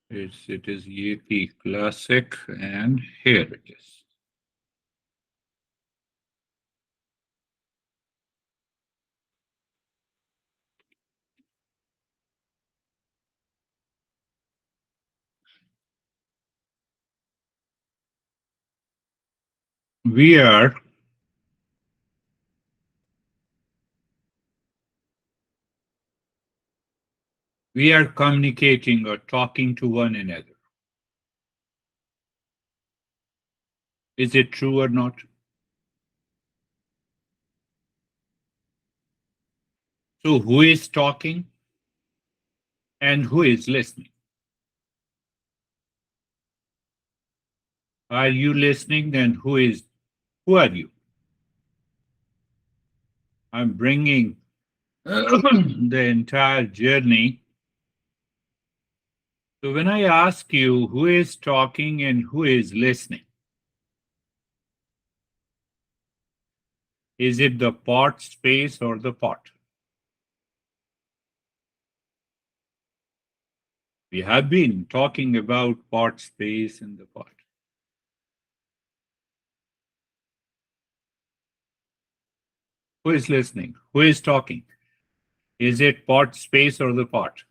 It is EP Classic, and here it is. We are we are communicating or talking to one another. Is it true or not? So who is talking and who is listening? Are you listening? Then who are you? I'm bringing the entire journey. So when I ask you who is talking and who is listening, is it the pot space or the pot? We have been talking about pot space and the pot. Who is listening? Who is talking? Is it pot space or the pot?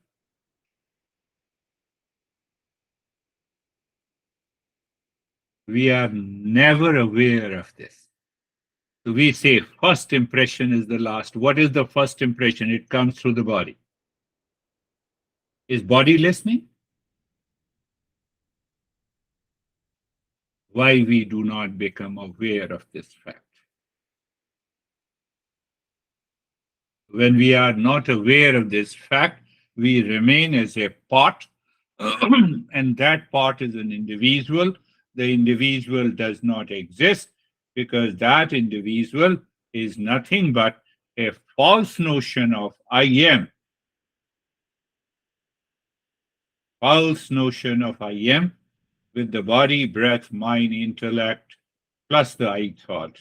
We are never aware of this. So we say first impression is the last. What is the first impression? It comes through the body. Is body listening? Why we do not become aware of this fact? When we are not aware of this fact, we remain as a pot, and that pot is an individual. The individual does not exist because that individual is nothing but a false notion of I am, false notion of I am with the body, breath, mind, intellect, plus the I thought.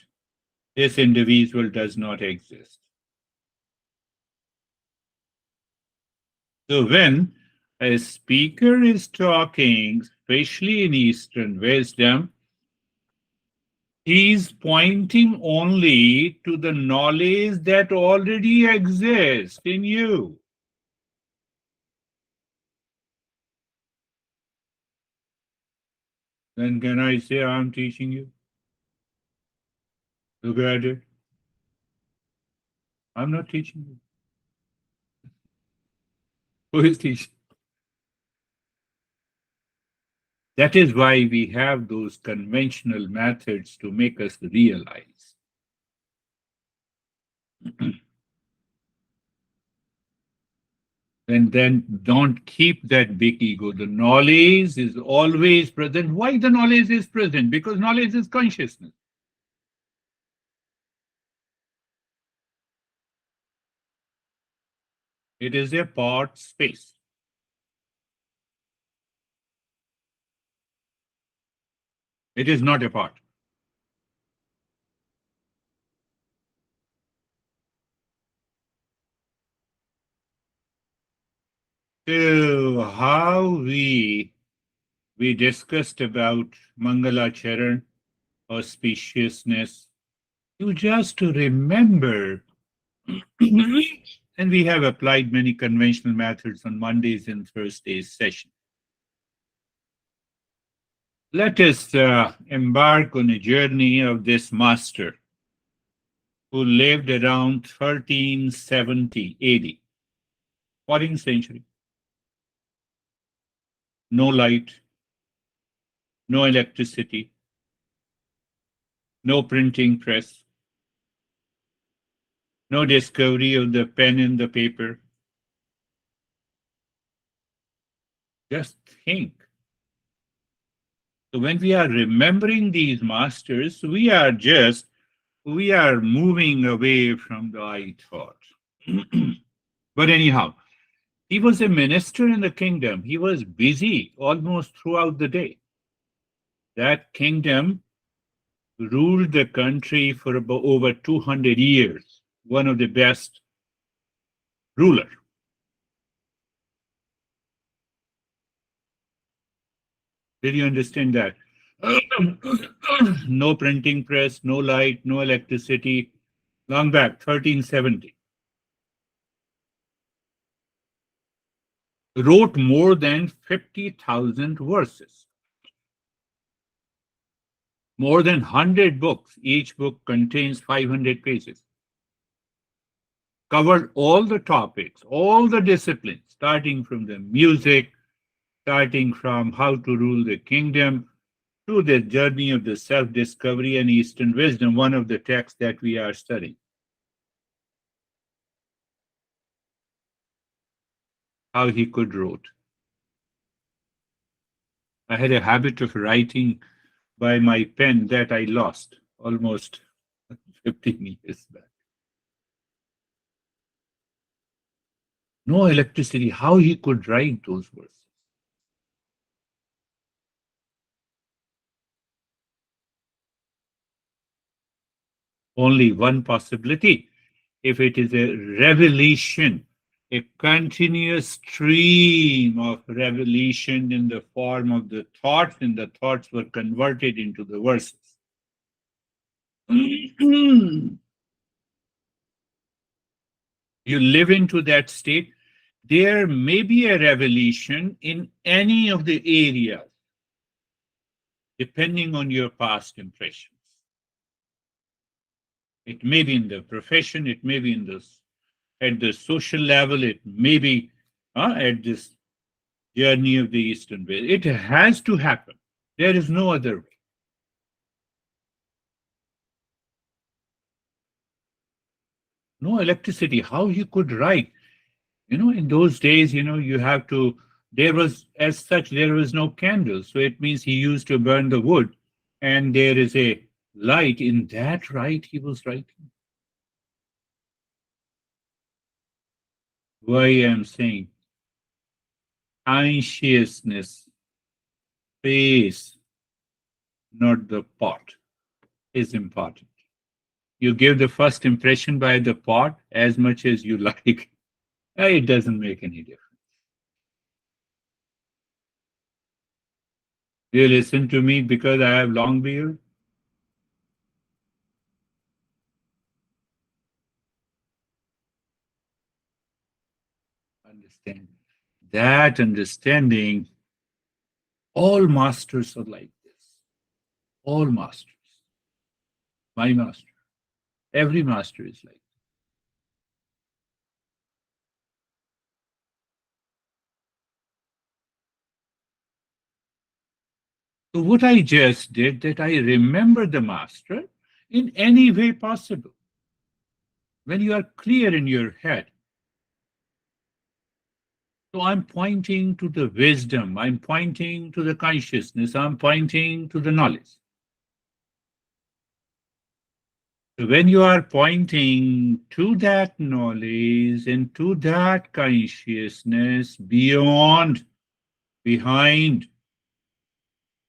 This individual does not exist. So when a speaker is talking, especially in Eastern wisdom, he is pointing only to the knowledge that already exists in you. Then can I say I'm teaching you? Look at it. I'm not teaching you. Who is teaching? That is why we have those conventional methods to make us realize. And then don't keep that big ego. The knowledge is always present. Why the knowledge is present? Because knowledge is consciousness. It is a part space. It is not a part. So how we discussed about Mangala Charan, auspiciousness, you just to remember. And we have applied many conventional methods on Mondays and Thursdays session. Let us embark on a journey of this master who lived around 1370 AD, 14th century. No light, no electricity, no printing press, no discovery of the pen and the paper. Just think. So when we are remembering these masters, we are moving away from the I thought. But anyhow, he was a minister in the kingdom. He was busy almost throughout the day. That kingdom ruled the country for about over 200 years, one of the best ruler. Did you understand that? No printing press, no light, no electricity. Long back, 1370. Wrote more than 50,000 verses, more than 100 books. Each book contains 500 pages. Covered all the topics, all the disciplines, starting from the music, starting from how to rule the kingdom, to the journey of the self discovery and Eastern wisdom, one of the texts that we are studying. How he could wrote. I had a habit of writing by my pen that I lost almost 15 years back. No electricity. How he could write those verses? Only one possibility. If it is a revelation, a continuous stream of revelation in the form of the thoughts, and the thoughts were converted into the verses. You live into that state, there may be a revelation in any of the areas, depending on your past impressions. It may be in the profession, it may be in this at the social level, it may be at this journey of the Eastern way. It has to happen. There is no other way. No electricity. How he could write? In those days, you have to, there was, as such, there was no candle. So it means he used to burn the wood. And there is a light. In that light, he was writing. Why I'm saying consciousness, space, not the pot, is important. You give the first impression by the pot as much as you like. It doesn't make any difference. You listen to me because I have long beard? Understand. That understanding, all masters are like this. All masters. My master. Every master is like this. So what I just did, that I remember the master in any way possible. When you are clear in your head, so I'm pointing to the wisdom, I'm pointing to the consciousness, I'm pointing to the knowledge. So when you are pointing to that knowledge and to that consciousness beyond, behind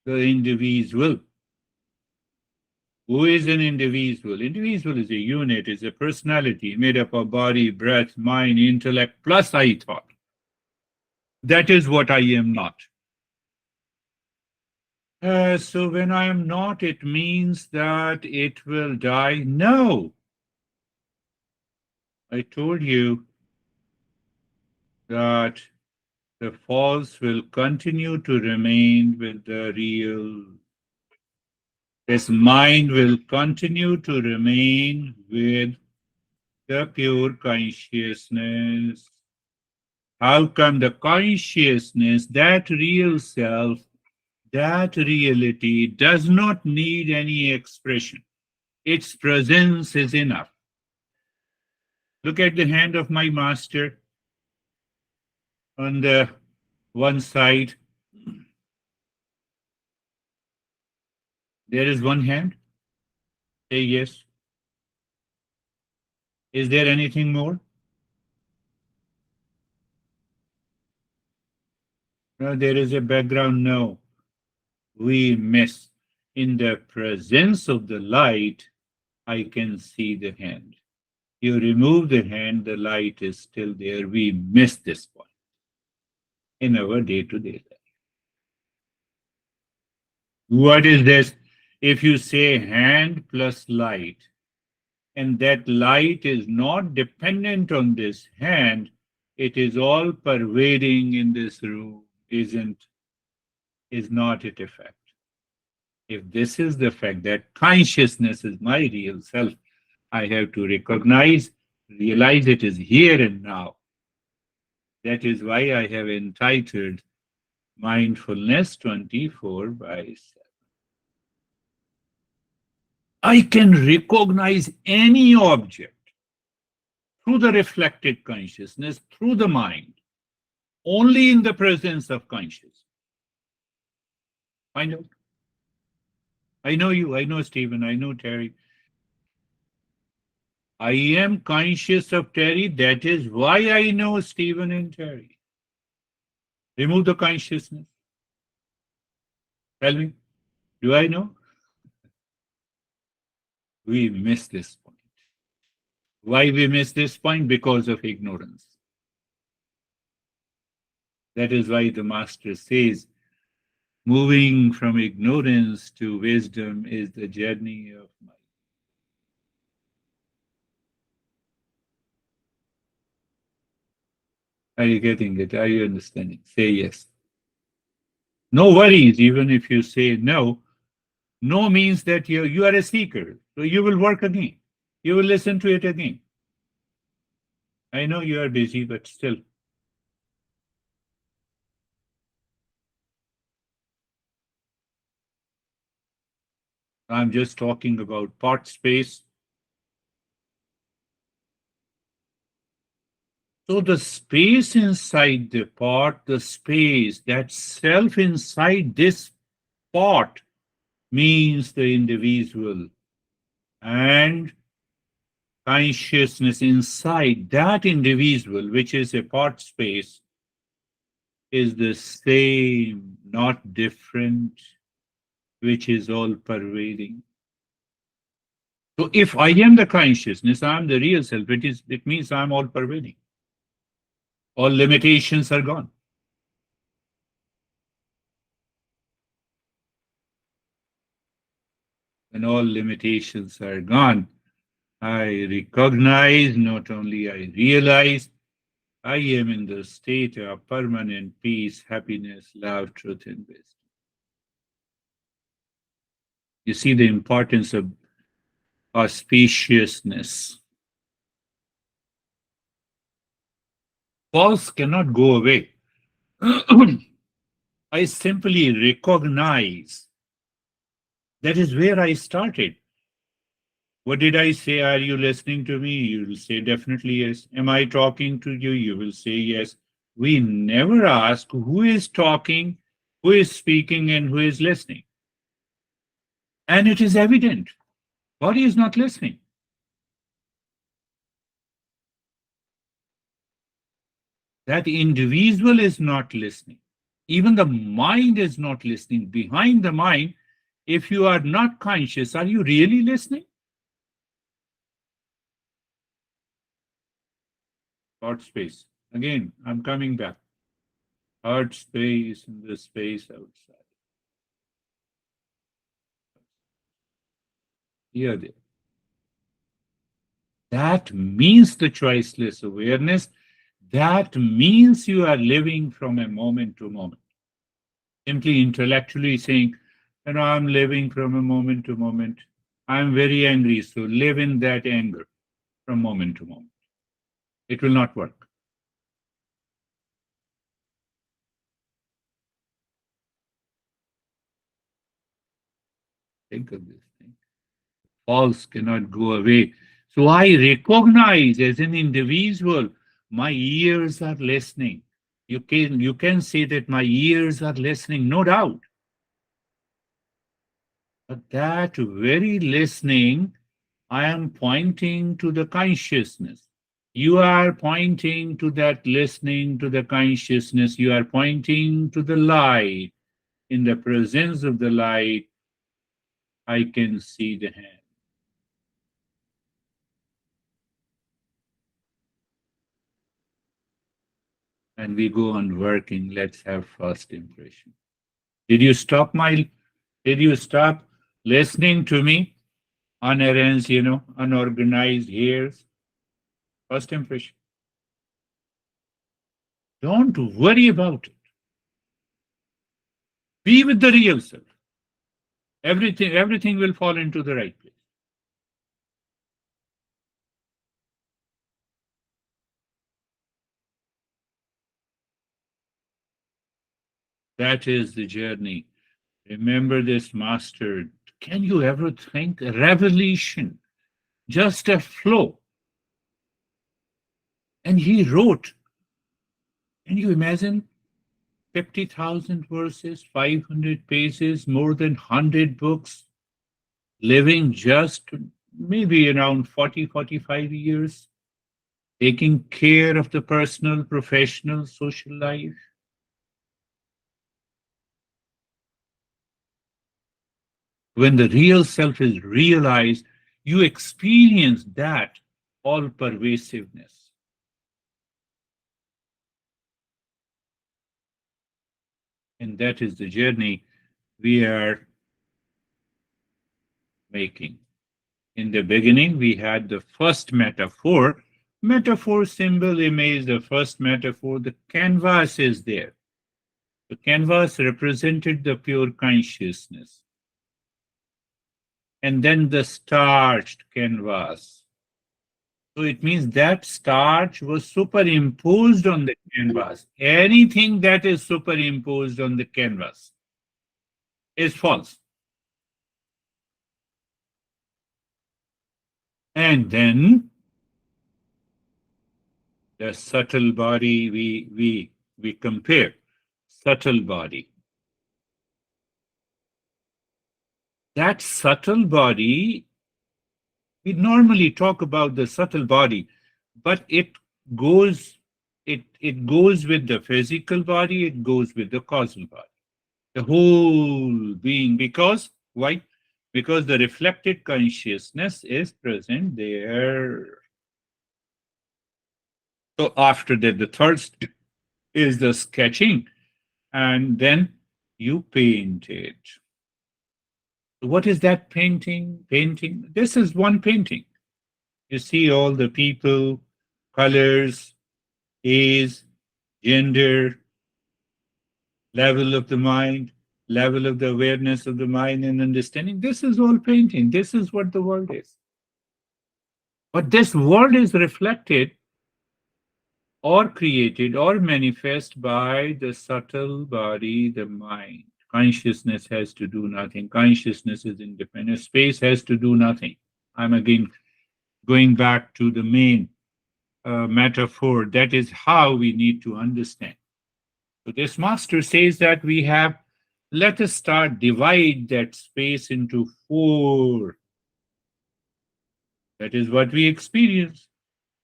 the individual, who is an individual? Individual is a unit, is a personality made up of body, breath, mind, intellect, plus I thought. That is what I am not. So when I am not, it means that it will die? No. I told you that the false will continue to remain with the real. This mind will continue to remain with the pure consciousness. How come the consciousness, that real self, that reality does not need any expression? Its presence is enough. Look at the hand of my master on the one side. There is one hand. Say yes. Is there anything more? No, there is a background. No. We miss. In the presence of the light, I can see the hand. You remove the hand, the light is still there. We miss this point in our day-to-day life. What is this? If you say hand plus light, and that light is not dependent on this hand, it is all pervading in this room, is not it a fact? If this is the fact that consciousness is my real self, I have to recognize, realize it is here and now. That is why I have entitled Mindfulness 24 by 7. I can recognize any object through the reflected consciousness, through the mind, only in the presence of consciousness. I know. I know you. I know Stephen. I know Terry. I am conscious of Terry. That is why I know Stephen and Terry. Remove the consciousness. Tell me, do I know? We miss this point. Why we miss this point? Because of ignorance. That is why the master says, moving from ignorance to wisdom is the journey of mind. Are you getting it? Are you understanding? Say yes. No worries, even if you say no. No means that you are a seeker. So you will work again. You will listen to it again. I know you are busy, but still. I'm just talking about part space. So the space inside the pot, the space, that self inside this pot means the individual, and consciousness inside that individual, which is a pot space, is the same, not different, which is all pervading. So if I am the consciousness, I am the real self, it means I'm all pervading. All limitations are gone. When all limitations are gone, I recognize, not only I realize, I am in the state of permanent peace, happiness, love, truth, and wisdom. You see the importance of auspiciousness. False cannot go away. I simply recognize. That is where I started. What did I say? Are you listening to me? You will say definitely yes. Am I talking to you? You will say yes. We never ask who is talking, who is speaking, and who is listening. And it is evident. Body is not listening. That individual is not listening. Even the mind is not listening. Behind the mind, if you are not conscious, are you really listening? Thought space. Again, I'm coming back. Heart space and the space outside. Here, there. That means the choiceless awareness. That means you are living from a moment to moment. Simply intellectually saying, I'm living from a moment to moment. I'm very angry, so live in that anger from moment to moment. It will not work. Think of this thing. False cannot go away. So I recognize as an individual, my ears are listening. You can say that my ears are listening, no doubt. But that very listening, I am pointing to the consciousness. You are pointing to that listening to the consciousness. You are pointing to the light. In the presence of the light, I can see the hand. And we go on working. Let's have first impression. Did you stop my Did you stop listening to me? Unerrands, unorganized hairs. First impression. Don't worry about it. Be with the real self. Everything will fall into the right place. That is the journey. Remember this, master. Can you ever think a revelation? Just a flow. And he wrote, can you imagine 50,000 verses, 500 pages, more than 100 books, living just maybe around 40, 45 years, taking care of the personal, professional, social life? When the real self is realized, you experience that all pervasiveness. And that is the journey we are making. In the beginning, we had the first metaphor. Metaphor, symbol, image, the first metaphor, the canvas is there. The canvas represented the pure consciousness. And then the starched canvas. So it means that starch was superimposed on the canvas. Anything that is superimposed on the canvas is false. And then the subtle body, we compare subtle body. That subtle body, we normally talk about the subtle body, but goes it goes with the physical body, it goes with the causal body, the whole being. Because why? Because the reflected consciousness is present there. So after that, the third is the sketching, and then you paint it. What is that painting? Painting. This is one painting. You see all the people, colors, age, gender, level of the mind, level of the awareness of the mind and understanding. This is all painting. This is what the world is. But this world is reflected or created or manifest by the subtle body, the mind. Consciousness has to do nothing. Consciousness is independent. Space has to do nothing. I'm again going back to the main metaphor. That is how we need to understand. So this master says that let us start divide that space into four. That is what we experience.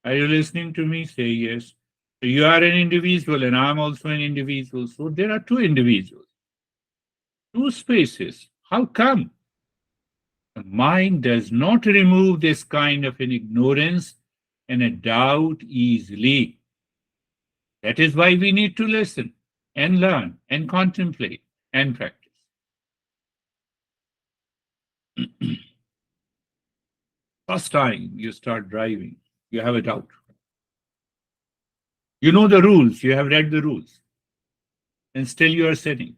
Are you listening to me? Say yes. So you are an individual and I'm also an individual. So there are two individuals, two spaces. How come? The mind does not remove this kind of an ignorance and a doubt easily. That is why we need to listen and learn and contemplate and practice. First time you start driving, you have a doubt. You know the rules, you have read the rules, and still you are sitting.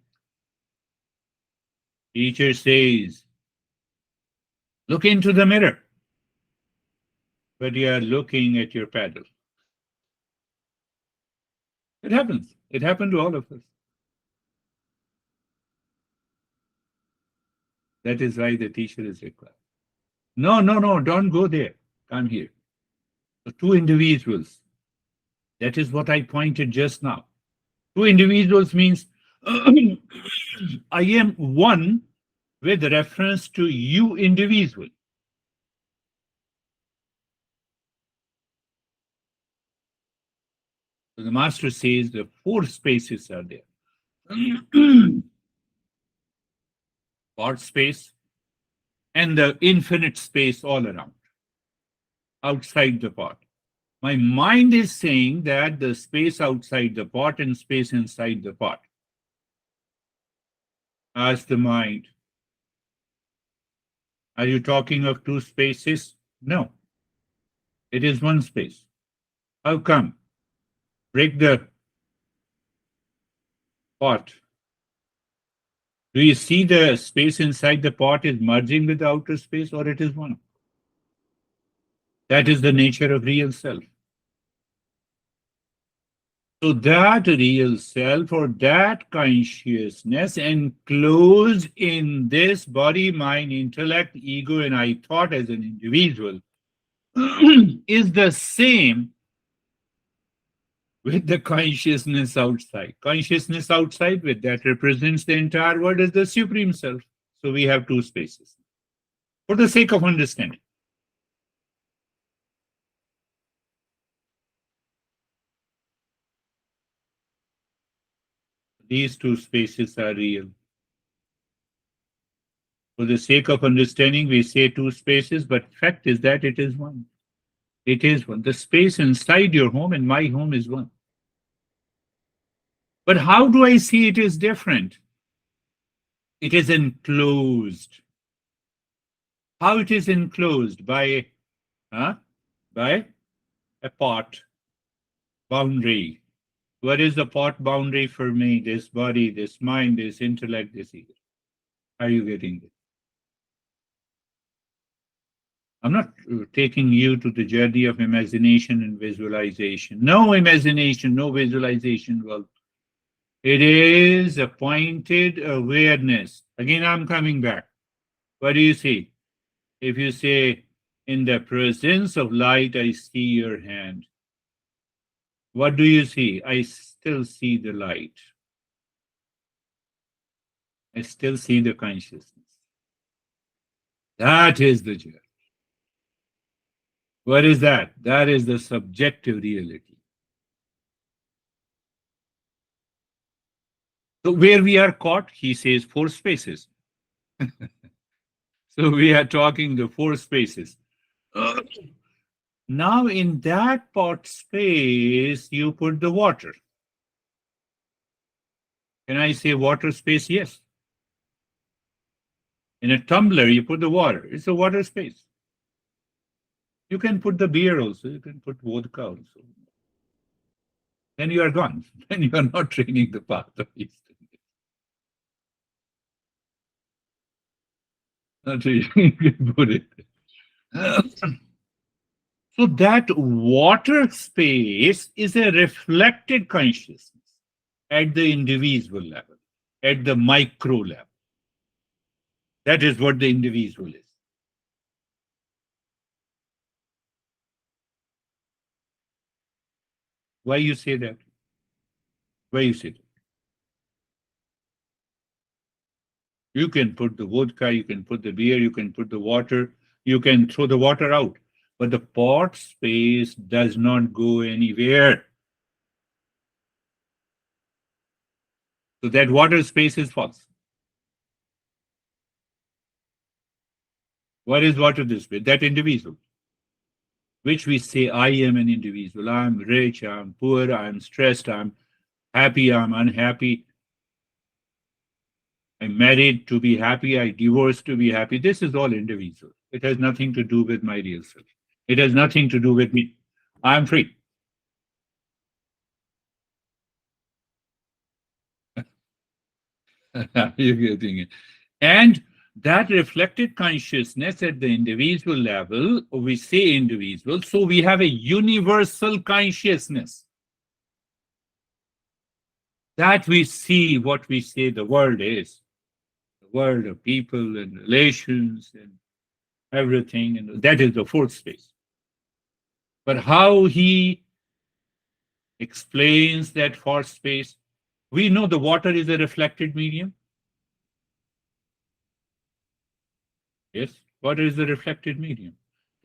Teacher says, look into the mirror, but you are looking at your paddle. It happens. It happened to all of us. That is why the teacher is required. No, no, no, don't go there. Come here. So two individuals. That is what I pointed just now. Two individuals means I am one with reference to you individual. So the master says the four spaces are there. Part space and the infinite space all around, outside the pot. My mind is saying that the space outside the pot and space inside the pot. Ask the mind, Are you talking of two spaces? No, it is one space. How come? Break the pot. Do you see the space inside the pot is merging with the outer space, or it is one? That is the nature of real self. So that real self or that consciousness enclosed in this body, mind, intellect, ego, and I thought as an individual is the same with the consciousness outside. Consciousness outside, with that represents the entire world as the supreme self. So we have two spaces. For the sake of understanding, these two spaces are real. For the sake of understanding, we say two spaces, but fact is that it is one. It is one. The space inside your home and my home is one. But how do I see it is different? It is enclosed. How it is enclosed? Huh? By a pot boundary. What is the pot boundary for me? This body, this mind, this intellect, this ego. Are you getting it? I'm not taking you to the journey of imagination and visualization. No imagination, no visualization. Well, it is a pointed awareness. Again, I'm coming back. What do you see? If you say, in the presence of light, I see your hand. What do you see? I still see the light. I still see the consciousness. That is the journey. What is that? That is the subjective reality. So where we are caught, he says four spaces. So we are talking the four spaces. Now in that pot space, you put the water. Can I say water space? Yes. In a tumbler, you put the water. It's a water space. You can put the beer also. You can put vodka also. Then you are gone. Then you are not training the path of Eastern. Not really. You can put it. So that water space is a reflected consciousness at the individual level, at the micro level. That is what the individual is. Why you say that? Why you say that? You can put the vodka, you can put the beer, you can put the water, you can throw the water out. But the pot space does not go anywhere. So that water space is false. What is water this space? That individual, which we say, I am an individual. I'm rich, I'm poor, I'm stressed, I'm happy, I'm unhappy. I'm married to be happy, I divorced to be happy. This is all individual. It has nothing to do with my real self. It has nothing to do with me. I'm free. You're getting it. And that reflected consciousness at the individual level, we say individual, so we have a universal consciousness that we see what we say the world is, the world of people and relations and everything. And that is the fourth space. But how he explains that fourth space, we know the water is a reflected medium. Yes, water is a reflected medium.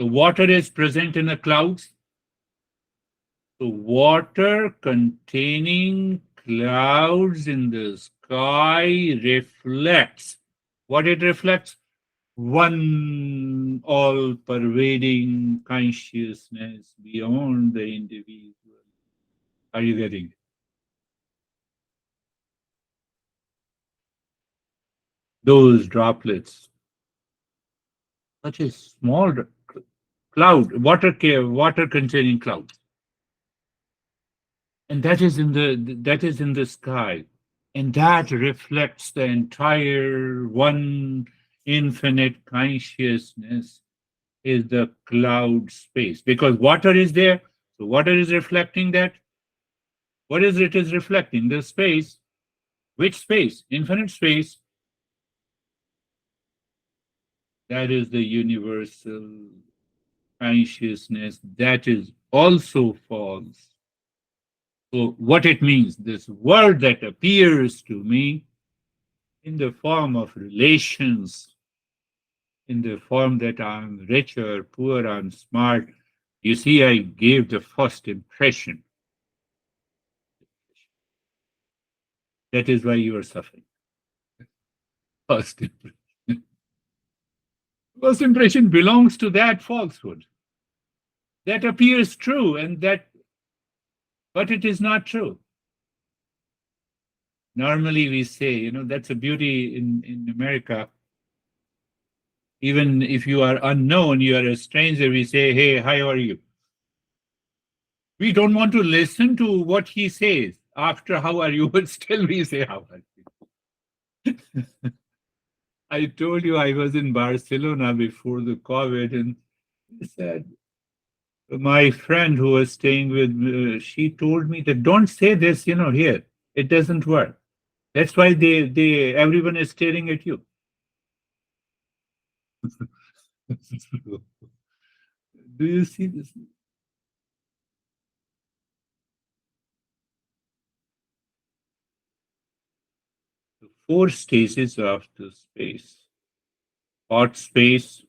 The water is present in the clouds. So water containing clouds in the sky reflects. What it reflects? One all pervading consciousness beyond the individual. Are you getting it? Those droplets such a small cloud, water containing cloud, and that is in the sky, and that reflects the entire one infinite consciousness is the cloud space because water is there. So water is reflecting that. What is it is reflecting? The space. Which space? Infinite space. That is the universal consciousness that is also false. So, what it means, this word that appears to me in the form of relations, in the form that I'm rich or poor, I'm smart. You see, I gave the first impression. That is why you are suffering. First impression. First impression belongs to that falsehood. That appears true, but it is not true. Normally, we say, that's a beauty in America. Even if you are unknown, you are a stranger, we say, hey, how are you? We don't want to listen to what he says after how are you, but still we say, how are you? I told you I was in Barcelona before the COVID, and he said, my friend who was staying with me, she told me that don't say this, here. It doesn't work. That's why everyone is staring at you. Do you see this? The four stages of the space. Pot space,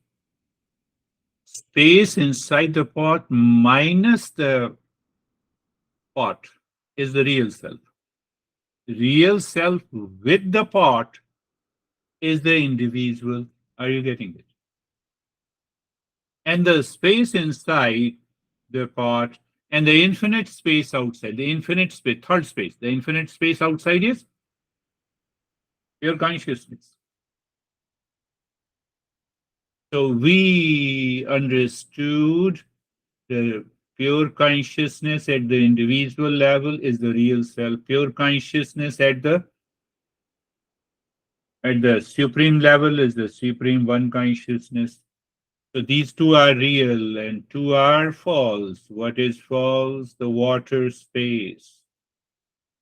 space inside the pot minus the pot is the real self. Real self with the pot is the individual. Are you getting it? And the space inside the pot and the infinite space outside, the infinite space, third space, the infinite space outside is your consciousness. So we understood the pure consciousness at the individual level is the real self. Pure consciousness at the supreme level is the supreme one consciousness. So these two are real and two are false. What is false? The water space.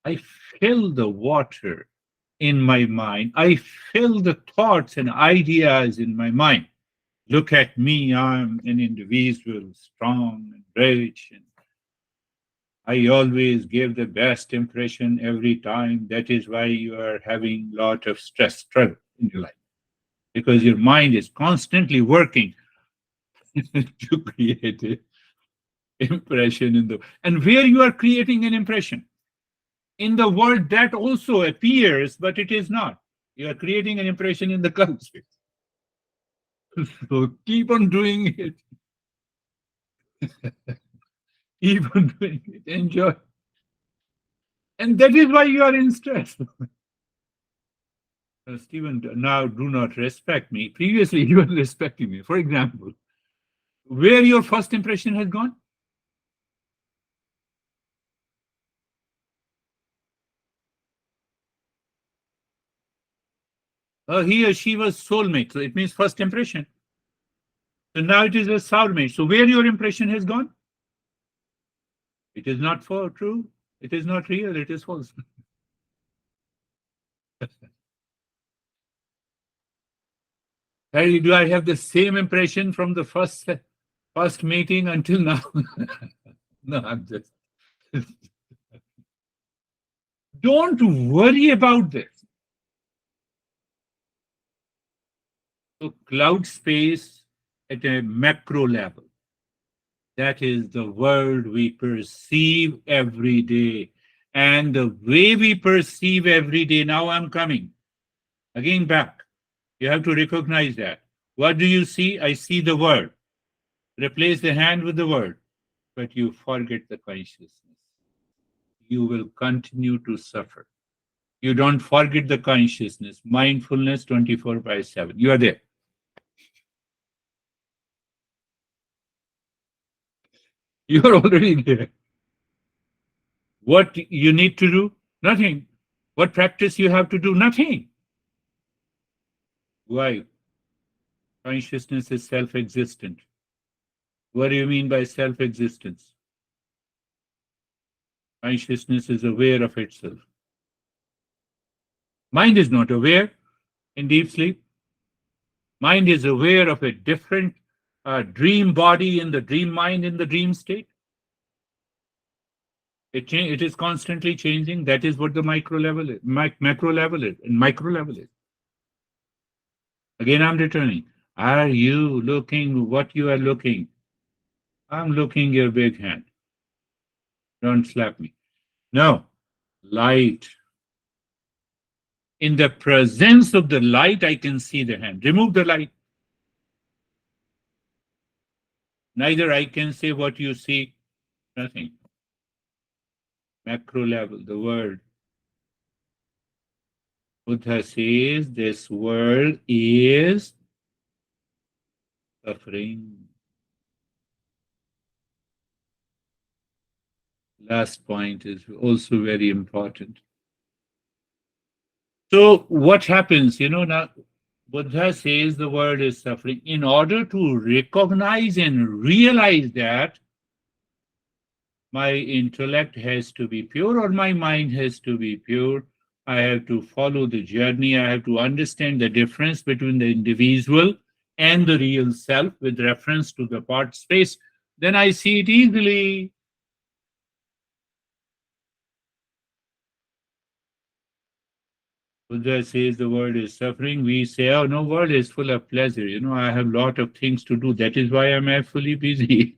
I fill the water in my mind. I fill the thoughts and ideas in my mind. Look at me, I'm an individual, strong and rich, and I always give the best impression every time. That is why you are having a lot of struggle in your life because your mind is constantly working to create an impression and where you are creating an impression in the world that also appears, but it is not. You are creating an impression in the cloud space. So keep on doing it. Keep on doing it. Enjoy. And that is why you are in stress. Stephen, now do not respect me. Previously, you were respecting me. For example, where your first impression has gone? He or she was soulmate. So it means first impression. So now it is a soulmate. So where your impression has gone? It is not for true. It is not real. It is false. Hey, do I have the same impression from the first meeting until now? No, I'm just. Don't worry about this. So cloud space at a macro level. That is the world we perceive every day. And the way we perceive every day, now I'm coming again back. You have to recognize that. What do you see? I see the word. Replace the hand with the word, but you forget the consciousness. You will continue to suffer. You don't forget the consciousness. Mindfulness 24/7. You are there. You are already there. What you need to do? Nothing. What practice you have to do? Nothing. Why? Consciousness is self existent. What do you mean by self existence? Consciousness is aware of itself. Mind is not aware in deep sleep. Mind is aware of a different dream body in the dream mind in the dream state. It is constantly changing. That is what the micro level is, macro level is, and micro level is. Again, I'm returning. Are you looking what you are looking? I'm looking your big hand. Don't slap me. No, light. In the presence of the light, I can see the hand. Remove the light. Neither I can say what you see, nothing. Macro level, the world. Buddha says this world is suffering. Last point is also very important. So what happens, now Buddha says the world is suffering. In order to recognize and realize that, my intellect has to be pure or my mind has to be pure. I have to follow the journey. I have to understand the difference between the individual and the real self with reference to the part space. Then I see it easily. Buddha says the world is suffering. We say, oh, no, world is full of pleasure. I have a lot of things to do. That is why I'm fully busy.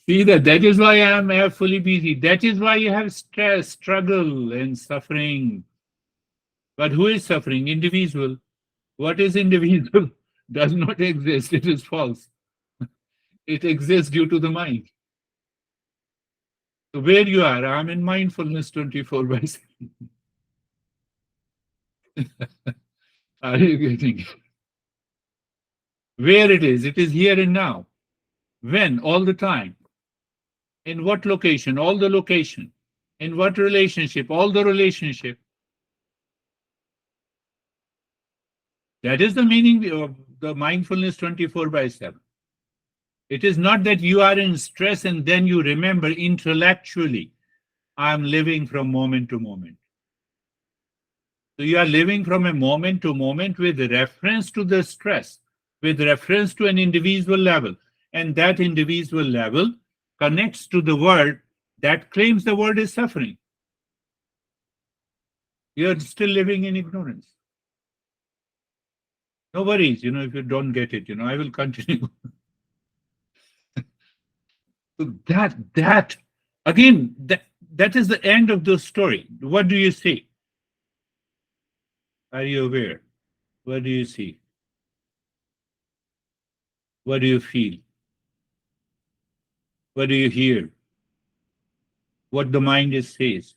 See that is why I'm fully busy. That is why you have stress, struggle, and suffering. But who is suffering? Individual. What is individual? Does not exist. It is false. It exists due to the mind. So where you are, I'm in mindfulness 24 by 7. Are you getting it? Where it is here and now. When? All the time. In what location? All the location. In what relationship? All the relationship. That is the meaning of the mindfulness 24 by 7. It is not that you are in stress and then you remember intellectually, I'm living from moment to moment. So you are living from a moment to moment with reference to the stress, with reference to an individual level. And that individual level connects to the world that claims the world is suffering. You're still living in ignorance. No worries, if you don't get it, I will continue. So that again, that is the end of the story. What do you see? Are you aware? What do you see? What do you feel? What do you hear? What the mind is says?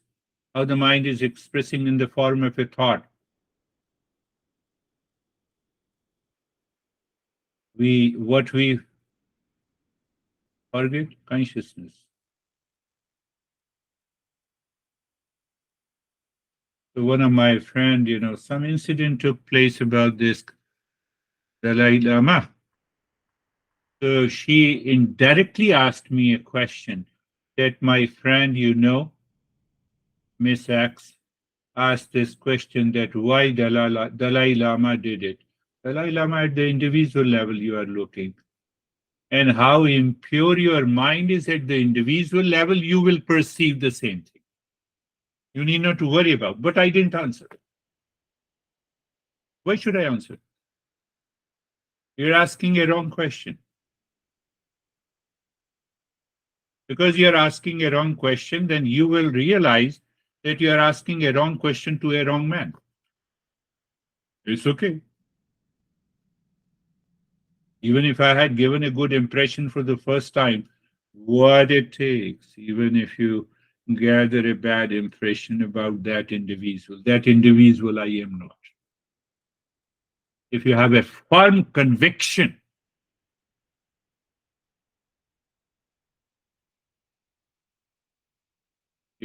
How the mind is expressing in the form of a thought? What we forget? Consciousness. So one of my friend, some incident took place about this Dalai Lama. So she indirectly asked me a question that my friend, Miss X, asked this question that why Dalai Lama did it. Dalai Lama at the individual level you are looking. And how impure your mind is at the individual level, you will perceive the same thing. You need not to worry about. But I didn't answer. Why should I answer? You're asking a wrong question. Because you're asking a wrong question, then you will realize that you're asking a wrong question to a wrong man. It's okay. Even if I had given a good impression for the first time, what it takes, even if you gather a bad impression about that individual I am not. If you have a firm conviction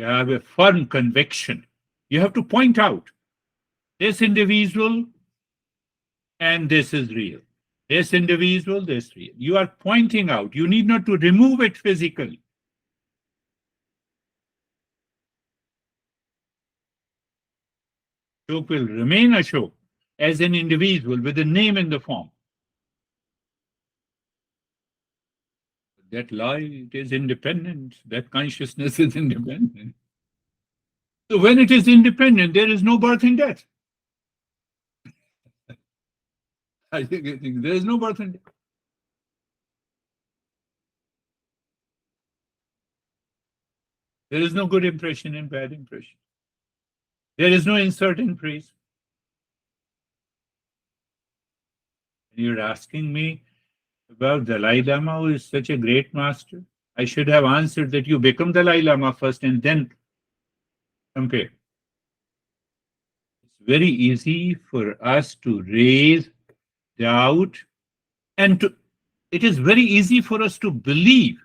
You have a firm conviction. You have to point out this individual and this is real. This individual, this real. You are pointing out. You need not to remove it physically. Ashok will remain Ashok as an individual with a name in the form. That light is independent. That consciousness is independent. So when it is independent, there is no birth and death. I think there is no birth and death. There is no good impression and bad impression. There is no insert and praise. You're asking me about Dalai Lama, who is such a great master. I should have answered that you become Dalai Lama first and then compare. It's very easy for us to raise doubt and it is very easy for us to believe.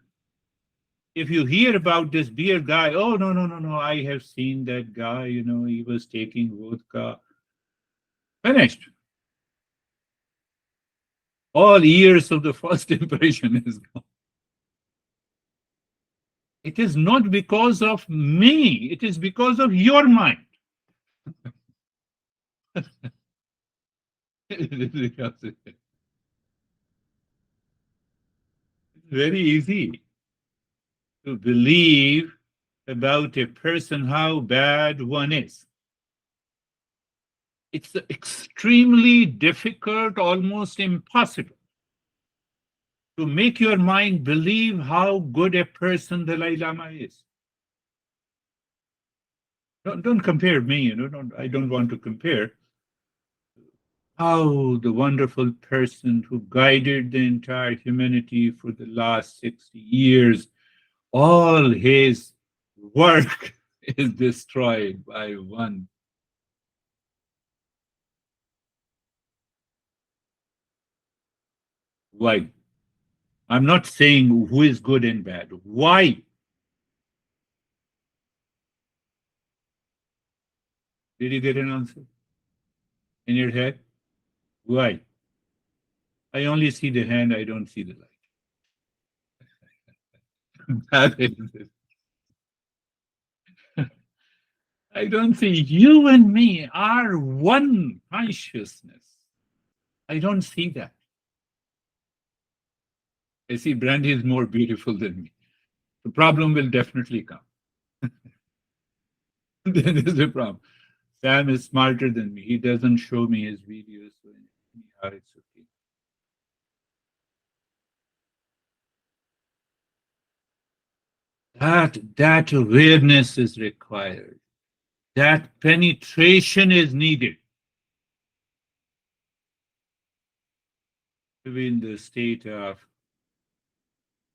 If you hear about this beer guy, oh, no, I have seen that guy, he was taking vodka. Finished. All years of the first impression is gone. It is not because of me, it is because of your mind. It's very easy to believe about a person how bad one is. It's extremely difficult, almost impossible, to make your mind believe how good a person the Dalai Lama is. Don't compare me, I don't want to compare. How the wonderful person who guided the entire humanity for the last 60 years, all his work is destroyed by one. Why? I'm not saying who is good and bad. Why? Did you get an answer in your head? Why? I only see the hand, I don't see the light. That is it. I don't see you and me are one consciousness. I don't see that. I see Brandy is more beautiful than me. The problem will definitely come. There is a problem. Sam is smarter than me. He doesn't show me his videos. So anyhow, it's okay. That awareness is required. That penetration is needed to be in the state of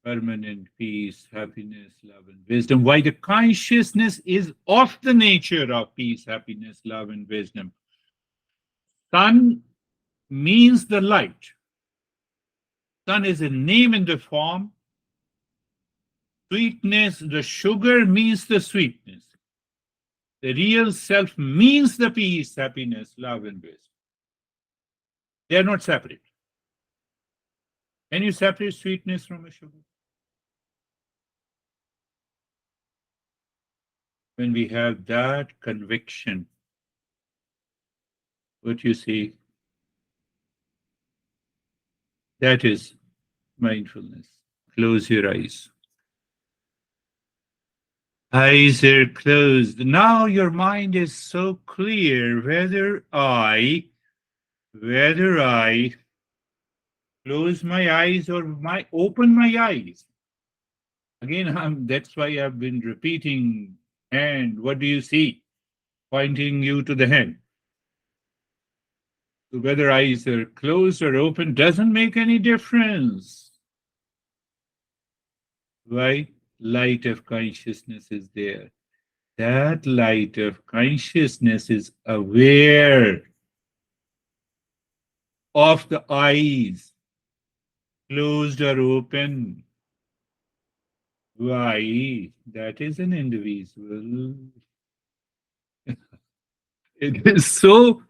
permanent peace, happiness, love, and wisdom. Why the consciousness is of the nature of peace, happiness, love, and wisdom. Sun means the light. Sun is a name in the form. Sweetness, the sugar means the sweetness. The real self means the peace, happiness, love, and wisdom. They are not separate. Can you separate sweetness from a sugar? When we have that conviction, what you see, that is mindfulness. Close your eyes. Eyes are closed. Now your mind is so clear whether I close my eyes or open my eyes. Again, that's why I've been repeating. And what do you see? Pointing you to the hand. So whether eyes are closed or open doesn't make any difference. Why? Light of consciousness is there. That light of consciousness is aware of the eyes, closed or open. Why? That is an individual. It is so,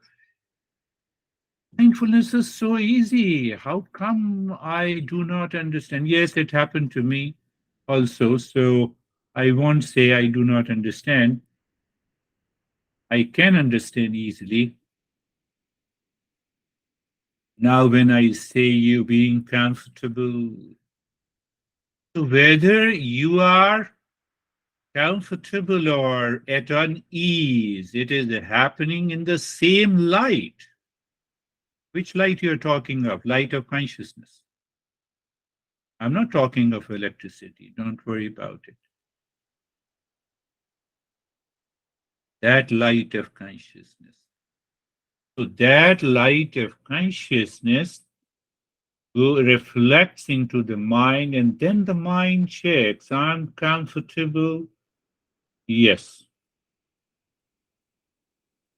mindfulness is so easy. How come I do not understand? Yes, it happened to me also. So I won't say I do not understand. I can understand easily. Now, when I say you being comfortable, so whether you are comfortable or at unease, it is happening in the same light. Which light you're talking of? Light of consciousness. I'm not talking of electricity. Don't worry about it. That light of consciousness. So that light of consciousness reflects into the mind, and then the mind checks, I'm comfortable. Yes.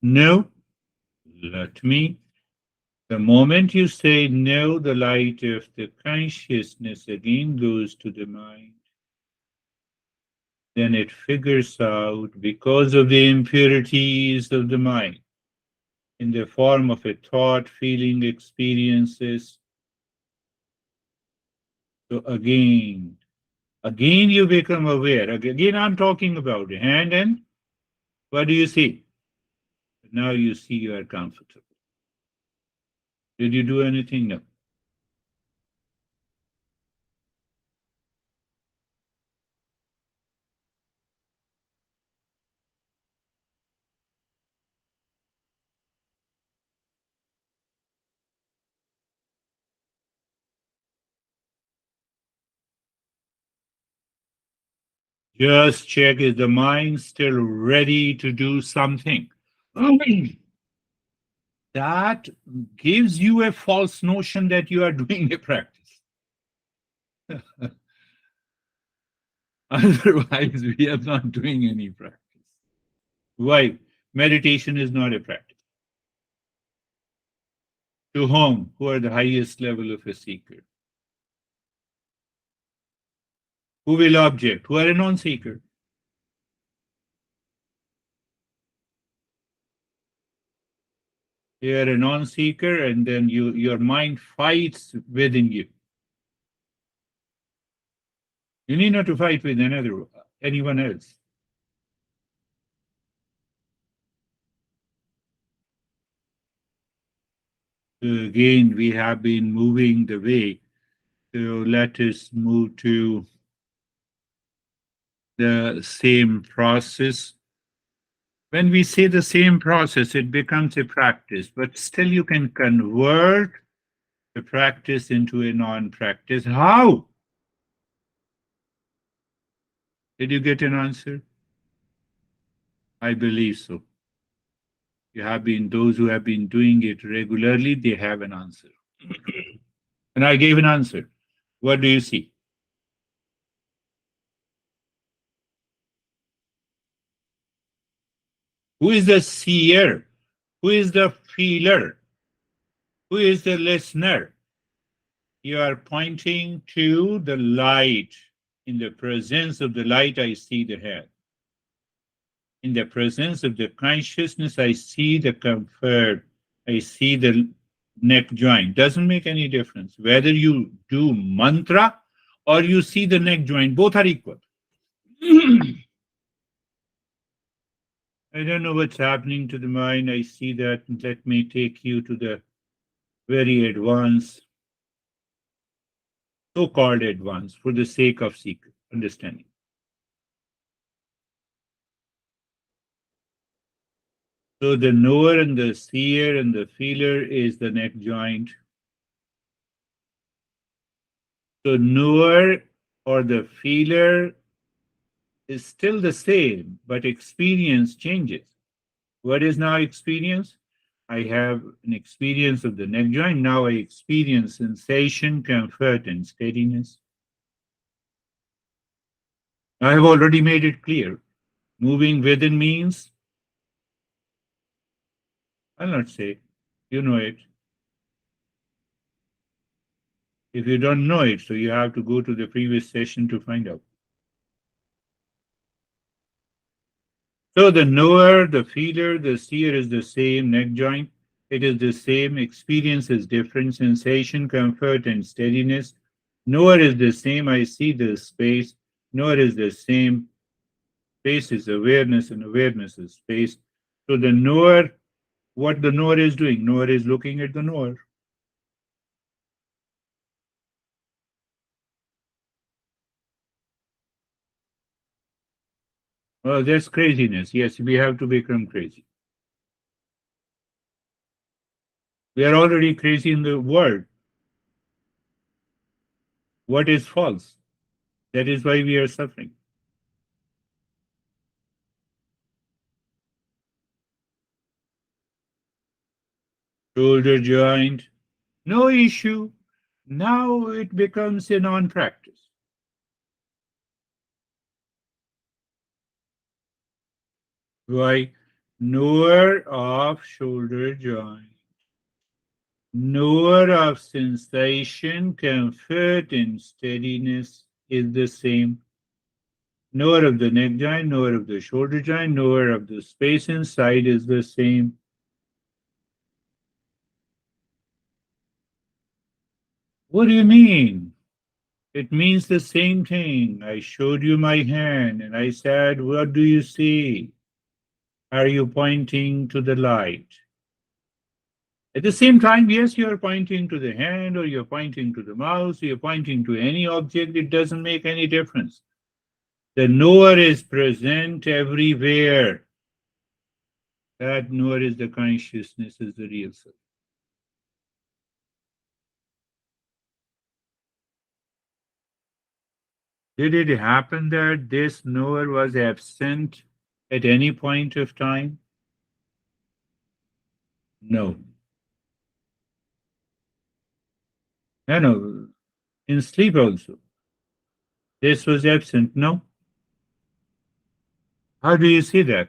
No. Let me. The moment you say no, the light of the consciousness again goes to the mind. Then it figures out, because of the impurities of the mind, in the form of a thought, feeling, experiences. So again you become aware. Again, I'm talking about the hand, and what do you see? Now you see you are comfortable. Did you do anything? No. Just check, is the mind still ready to do something? That gives you a false notion that you are doing a practice. Otherwise, we are not doing any practice. Why? Meditation is not a practice. To whom? Who are the highest level of a seeker? Who will object? Who are a non-seeker? You are a non-seeker, and then your mind fights within you. You need not to fight with anyone else. So again, we have been moving the way. So let us move to the same process. When we say the same process, it becomes a practice, but still you can convert the practice into a non-practice. How? Did you get an answer? I believe so. You have been, those who have been doing it regularly, they have an answer. And I gave an answer. What do you see? Who is the seer? Who is the feeler? Who is the listener? You are pointing to the light. In the presence of the light, I see the head. In the presence of the consciousness, I see the comfort. I see the neck joint. Doesn't make any difference. Whether you do mantra or you see the neck joint, both are equal. I don't know what's happening to the mind. I see that. Let me take you to the very advanced, so-called advanced, for the sake of understanding. So the knower and the seer and the feeler is the neck joint. So knower or the feeler is still the same, but experience changes. What is now experience? I have an experience of the neck joint. Now I experience sensation, comfort, and steadiness. I have already made it clear. Moving within means, I'll not say, you know it. If you don't know it, so you have to go to the previous session to find out. So the knower, the feeler, the seer is the same neck joint. It is the same. Experience is different. Sensation, comfort, and steadiness. Knower is the same. I see the space. Knower is the same. Space is awareness, and awareness is space. So the knower, what the knower is doing, knower is looking at the knower. Well, that's craziness. Yes, we have to become crazy. We are already crazy in the world. What is false? That is why we are suffering. Shoulder joint, no issue. Now it becomes a non practice. Why? Knower of shoulder joint, knower of sensation, comfort, and steadiness is the same. Knower of the neck joint, knower of the shoulder joint, knower of the space inside is the same. What do you mean? It means the same thing. I showed you my hand and I said, what do you see? Are you pointing to the light? At the same time, yes, you're pointing to the hand or you're pointing to the mouse, you're pointing to any object, it doesn't make any difference. The knower is present everywhere. That knower is the consciousness, is the real self. Did it happen that this knower was absent at any point of time? No. No, no. In sleep also. This was absent. No. How do you see that?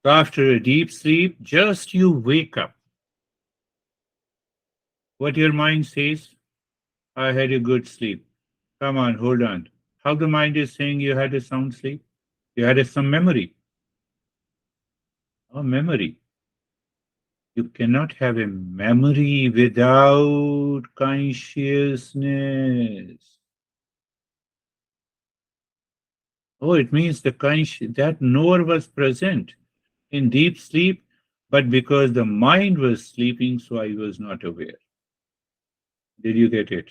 After a deep sleep, just you wake up. What your mind says, I had a good sleep. Come on, hold on. How the mind is saying you had a sound sleep? You had some memory. Oh, memory. You cannot have a memory without consciousness. Oh, it means that knower was present in deep sleep, but because the mind was sleeping, so I was not aware. Did you get it?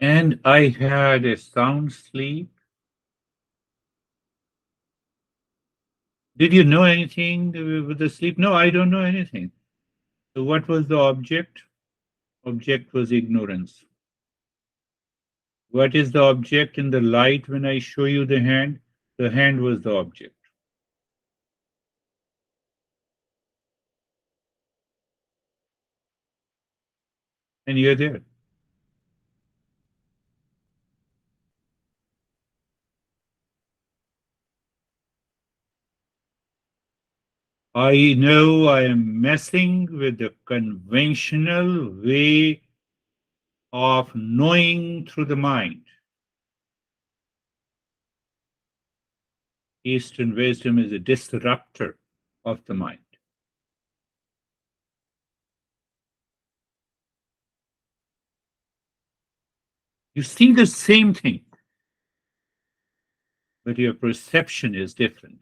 And I had a sound sleep. Did you know anything with the sleep? No, I don't know anything. So what was the object? Object was ignorance. What is the object in the light when I show you the hand? The hand was the object. And you're there. I know I am messing with the conventional way of knowing through the mind. Eastern wisdom is a disruptor of the mind. You see the same thing, but your perception is different.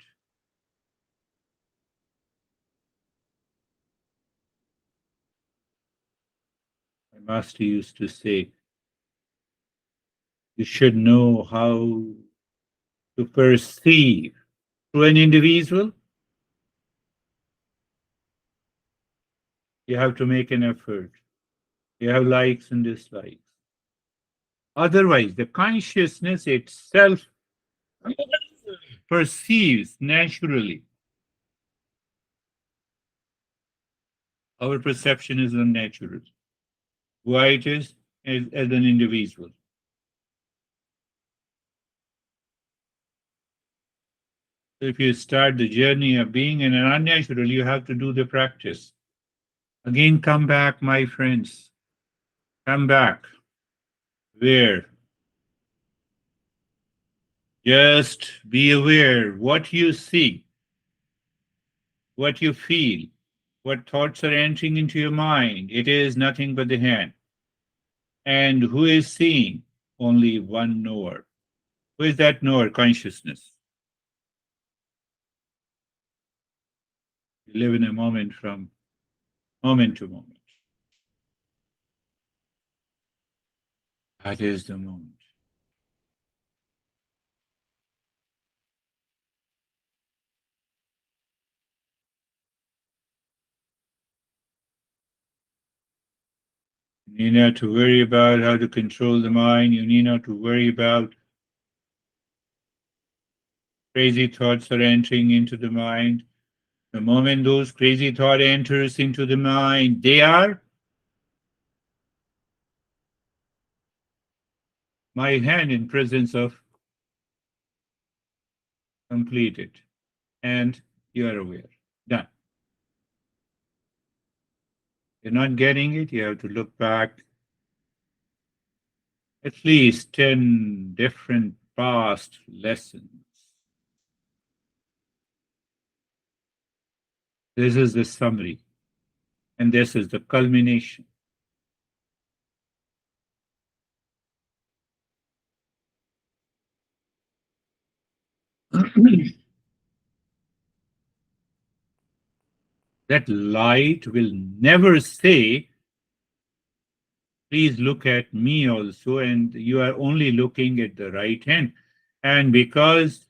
My master used to say, you should know how to perceive through an individual. You have to make an effort. You have likes and dislikes. Otherwise, the consciousness itself perceives naturally. Our perception is unnatural. Why it is as an individual. So if you start the journey of being an unnatural, you have to do the practice. Again, come back, my friends. Come back. Where just be aware what you see, what you feel, what thoughts are entering into your mind. It is nothing but the hand. And who is seeing? Only one knower. Who is that knower? Consciousness. You live in a moment from moment to moment. That is the moment. You need not to worry about how to control the mind. You need not to worry about crazy thoughts are entering into the mind. The moment those crazy thought enters into the mind, they are my hand in presence of completed. And you are aware. Done. You're not getting it, you have to look back at least 10 different past lessons. This is the summary, and this is the culmination. That light will never say, please look at me also, and you are only looking at the right hand. And because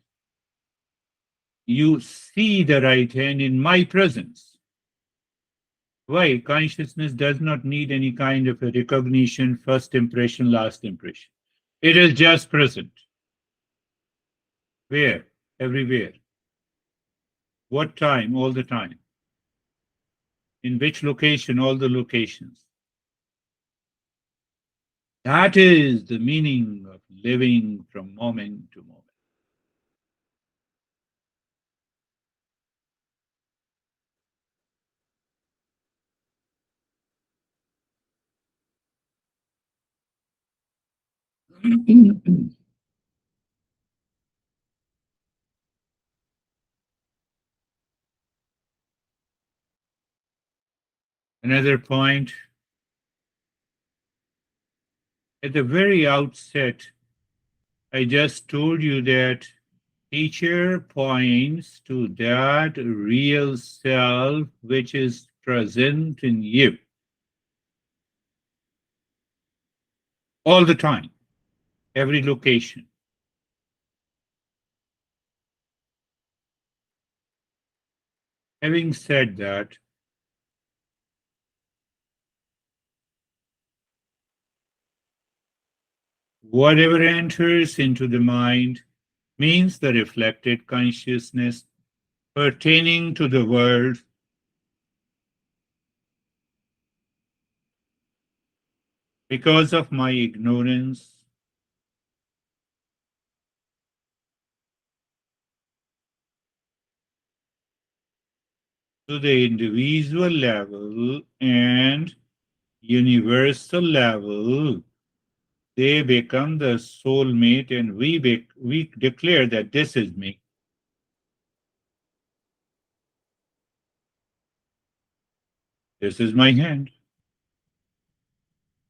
you see the right hand in my presence, why? Consciousness does not need any kind of a recognition, first impression, last impression. It is just present. Where? Everywhere. What time? All the time. In which location? All the locations. That is the meaning of living from moment to moment. Another point, at the very outset, I just told you that teacher points to that real self which is present in you all the time, every location. Having said that, whatever enters into the mind means the reflected consciousness pertaining to the world. Because of my ignorance, to the individual level and universal level, they become the soulmate, and we declare that this is me. This is my hand.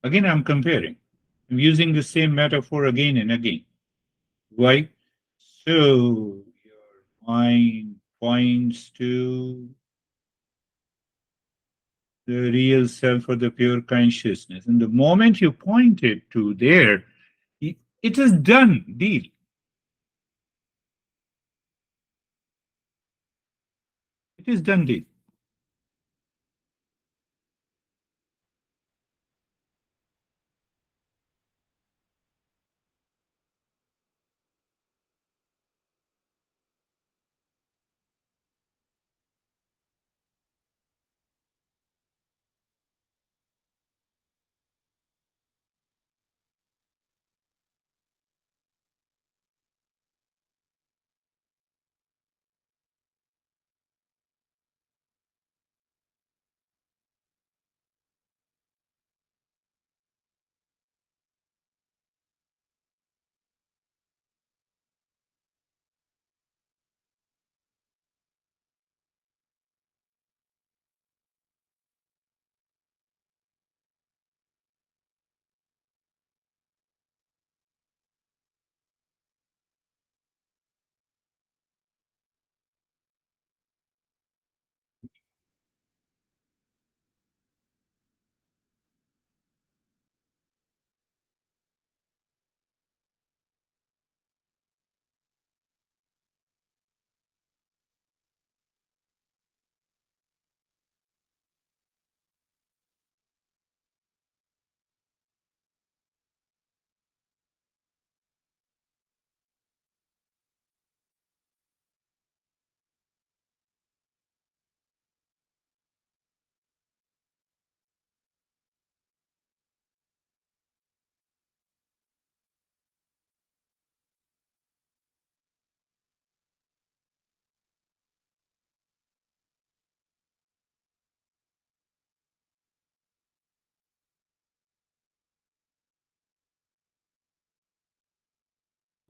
Again, I'm comparing. I'm using the same metaphor again and again. Why? So your mind points to the real self or the pure consciousness. And the moment you point it to there, it is done, deal. It is done, deal.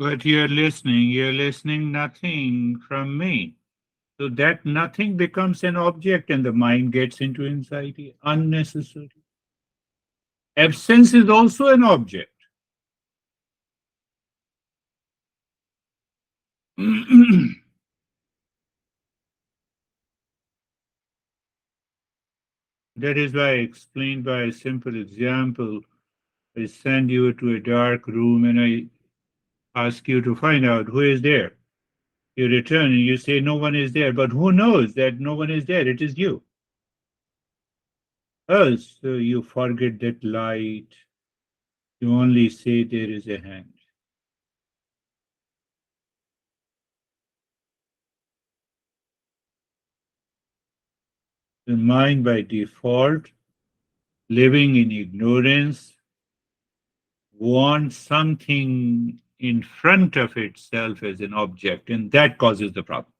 But you're listening nothing from me. So that nothing becomes an object and the mind gets into anxiety unnecessary. Absence is also an object. That is why I explained by a simple example. I send you to a dark room and I ask you to find out who is there. You return and you say no one is there, but who knows that no one is there? It is you. Oh, so you forget that light. You only say there is a hand. The mind by default, living in ignorance, wants something in front of itself as an object, and that causes the problem.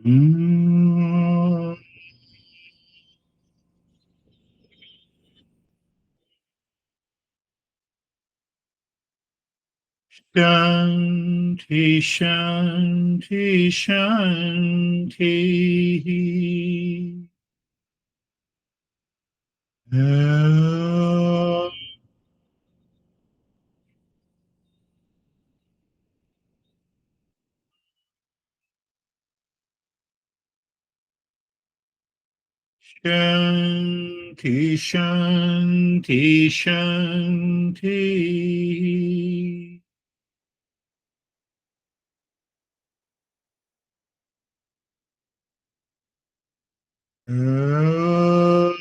Mm. Shanti, Shanti, Shanti. Om. Shanti, Shanti, Shanti. Om.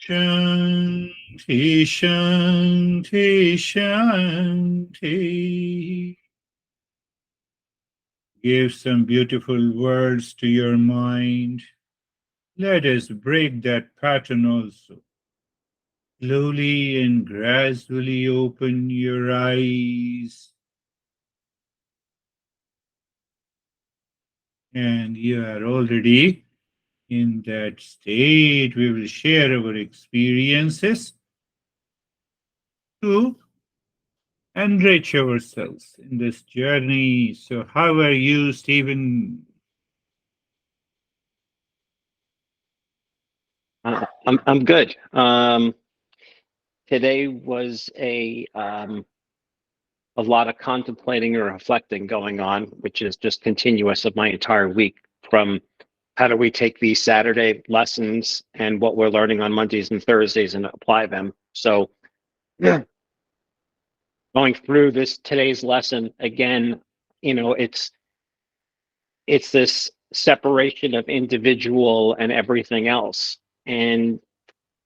Shanti, Shanti, Shanti. Give some beautiful words to your mind. Let us break that pattern also. Slowly and gradually open your eyes, and you are already in that state. We will share our experiences to enrich ourselves in this journey. So, how are you, Stephen? I'm good. Today was a lot of contemplating or reflecting going on, which is just continuous of my entire week. From how do we take these Saturday lessons and what we're learning on Mondays and Thursdays and apply them. So yeah, going through this today's lesson again, it's this separation of individual and everything else. And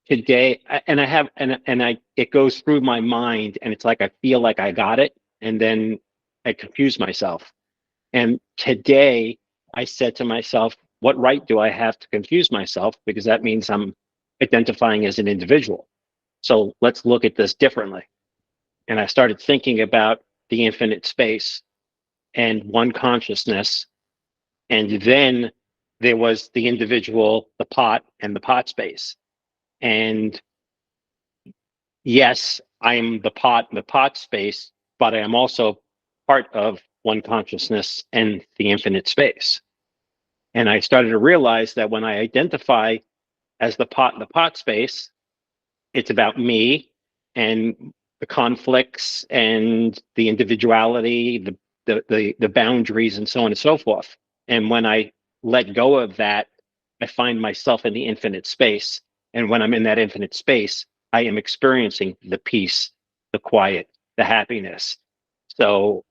today, and I have and I it goes through my mind, and it's like I feel like I got it, and then I confuse myself. And today I said to myself, what right do I have to confuse myself, because that means I'm identifying as an individual. So let's look at this differently. And I started thinking about the infinite space and one consciousness, and then there was the individual, the pot, and the pot space. And yes, I am the pot in the pot space, but I am also part of one consciousness and the infinite space. And I started to realize that when I identify as the pot in the pot space, it's about me and the conflicts and the individuality, the boundaries, and so on and so forth. And when I let go of that, I find myself in the infinite space. And when I'm in that infinite space, I am experiencing the peace, the quiet, the happiness. So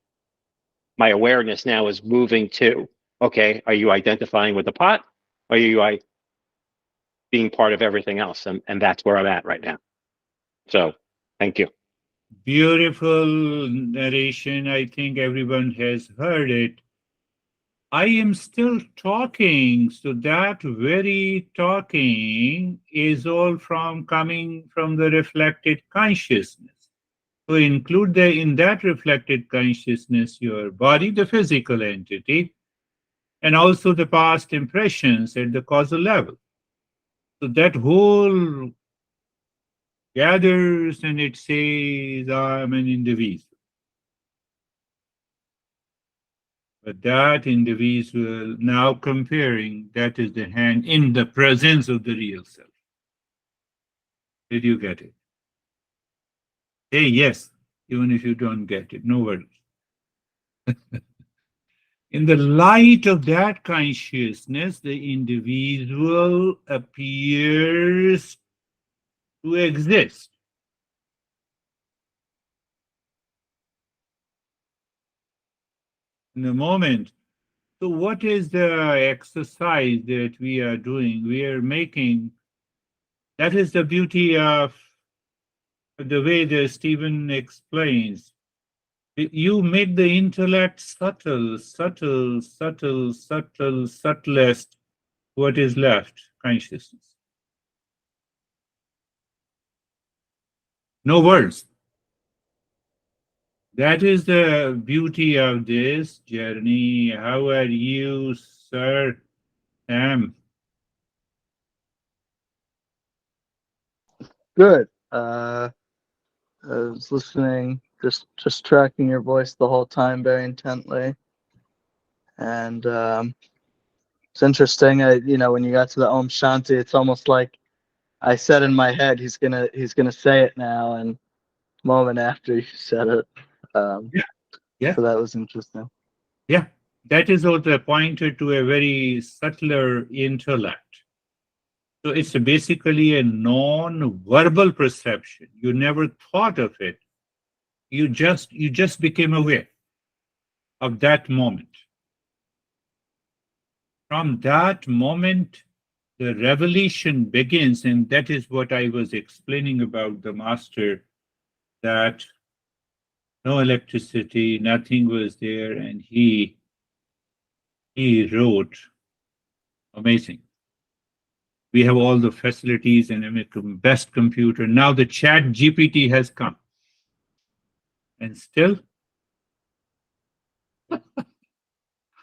my awareness now is moving to, okay, are you identifying with the pot? Or are you being part of everything else? And that's where I'm at right now. So thank you. Beautiful narration. I think everyone has heard it. I am still talking, so that very talking is all from coming from the reflected consciousness. So include in that reflected consciousness your body, the physical entity, and also the past impressions at the causal level. So that whole gathers and it says, I'm an individual. But that individual, now comparing, that is the hand in the presence of the real self. Did you get it? Hey, yes, even if you don't get it, no worries. In the light of that consciousness, the individual appears to exist. In the moment. So, what is the exercise that we are doing? We are making, that is the beauty of the way that Stephen explains. You make the intellect subtle, subtle, subtle, subtle, subtlest. What is left? Consciousness. No words. That is the beauty of this journey. How are you, Sir Sam? Good. I was listening, just tracking your voice the whole time very intently, and it's interesting. When you got to the Om Shanti, it's almost like I said in my head, he's gonna say it now, and moment after you said it. Yeah, yeah, So that was interesting. yeah. That is also pointed to a very subtler intellect. So it's basically a non-verbal perception. You never thought of it. You just became aware of that moment. From that moment, the revelation begins, and that is what I was explaining about the master, that no electricity, nothing was there, and he wrote. Amazing. We have all the facilities and best computer. Now the chat GPT has come. And still,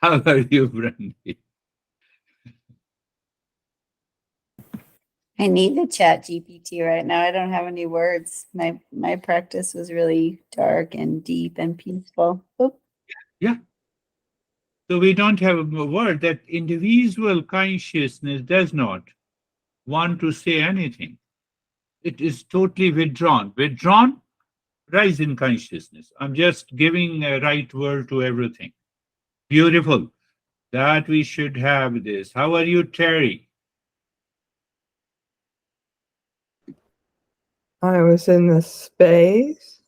how are you, Brandy? I need the chat GPT right now. I don't have any words. My practice was really dark and deep and peaceful. Oop. Yeah. So we don't have a word. That individual consciousness does not want to say anything. It is totally withdrawn. Withdrawn, rise in consciousness. I'm just giving a right word to everything. Beautiful. That we should have this. How are you, Terry? I was in the space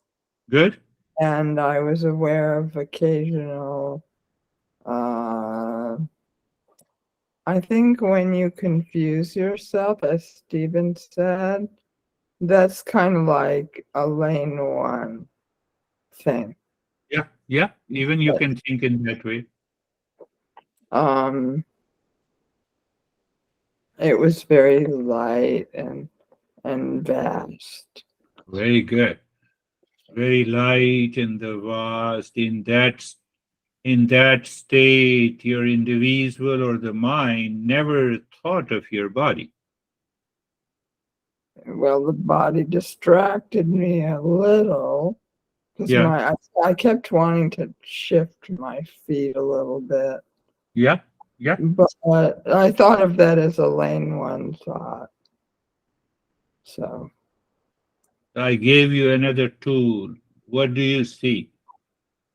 Good? and I was aware of occasional, I think when you confuse yourself, as Stephen said, that's kind of like a lane one thing. Yeah, yeah. Even you can think in that way. It was very light and vast. Very good. Very light in the vast. In that state, your individual or the mind never thought of your body. Well, the body distracted me a little because Yeah, I kept wanting to shift my feet a little bit. yeah, Yeah. But I thought of that as a lane one thought. So I gave you another tool. What do you see?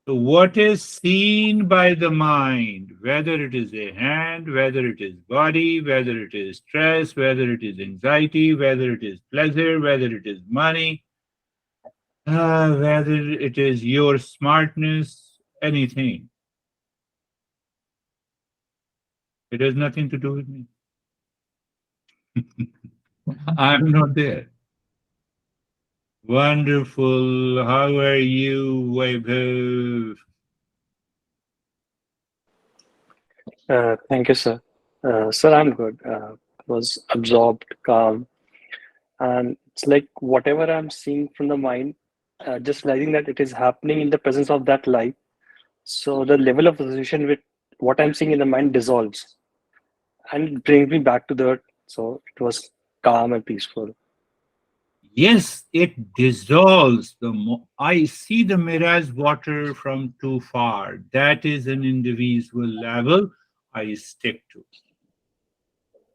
So what is seen by the mind, whether it is a hand, whether it is body, whether it is stress, whether it is anxiety, whether it is pleasure, whether it is money, whether it is your smartness, anything. It has nothing to do with me. I'm not there. Wonderful. How are you, Vaibhav? Thank you, sir. Sir, I'm good. Was absorbed, calm, and it's like whatever I'm seeing from the mind, just realizing that it is happening in the presence of that light. So the level of association with what I'm seeing in the mind dissolves and it brings me back to the earth. So it was calm and peaceful. Yes, it dissolves. I see the mirage water from too far. That is an individual level I stick to.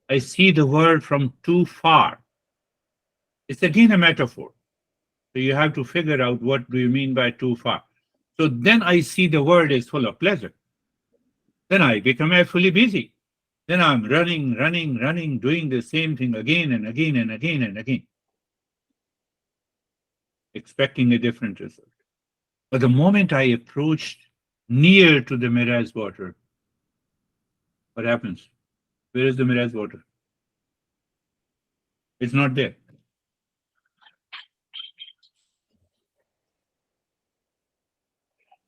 I see the world from too far. It's again a metaphor. So you have to figure out what do you mean by too far. So then I see the world is full of pleasure. Then I become fully busy. Then I'm running, running, running, doing the same thing again and again and again and again, expecting a different result. But the moment I approached near to the mirage water, what happens? Where is the mirage water? It's not there.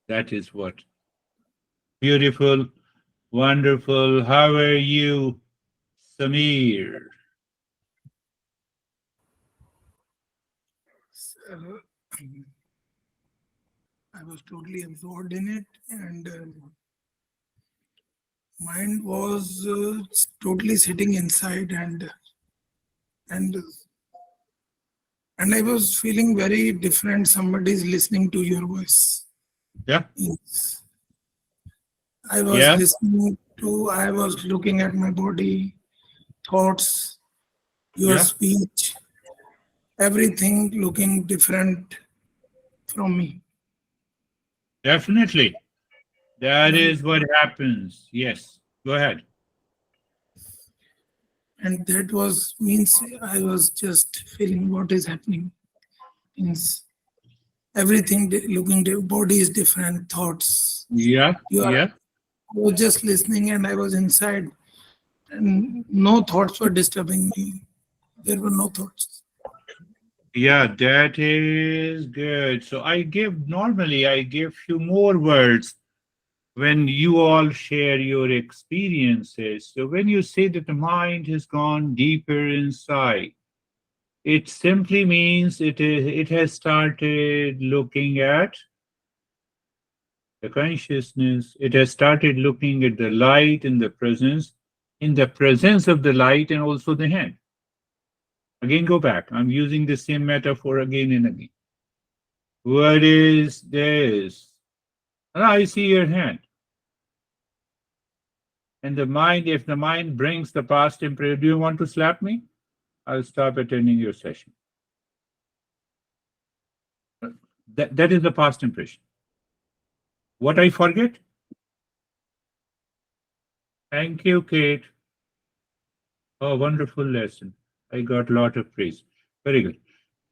That is what. Beautiful, wonderful. How are you, Samir? So, I was totally absorbed in it, and mind was totally sitting inside, and and I was feeling very different. Somebody's listening to your voice. Yeah, Yes. I was yeah, listening to. I was looking at my body, thoughts, your yeah. speech, everything looking different from me. Definitely. That And is what happens. Yes. Go ahead. and that was means I was just feeling what is happening. Means everything looking body is different, thoughts. Yeah, You are yeah. I was just listening and I was inside and no thoughts were disturbing me. There were no thoughts. Yeah, that is good. So normally I give few more words when you all share your experiences. So when you say that the mind has gone deeper inside, it simply means it has started looking at the consciousness. It has started looking at the light in the presence of the light and also the hand. Again, go back. I'm using the same metaphor again and again. What is this? And I see your hand. And the mind, if the mind brings the past impression, do you want to slap me? I'll stop attending your session. That is the past impression. What I forget? Thank you, Kate. Oh, wonderful lesson. I got a lot of praise. Very good.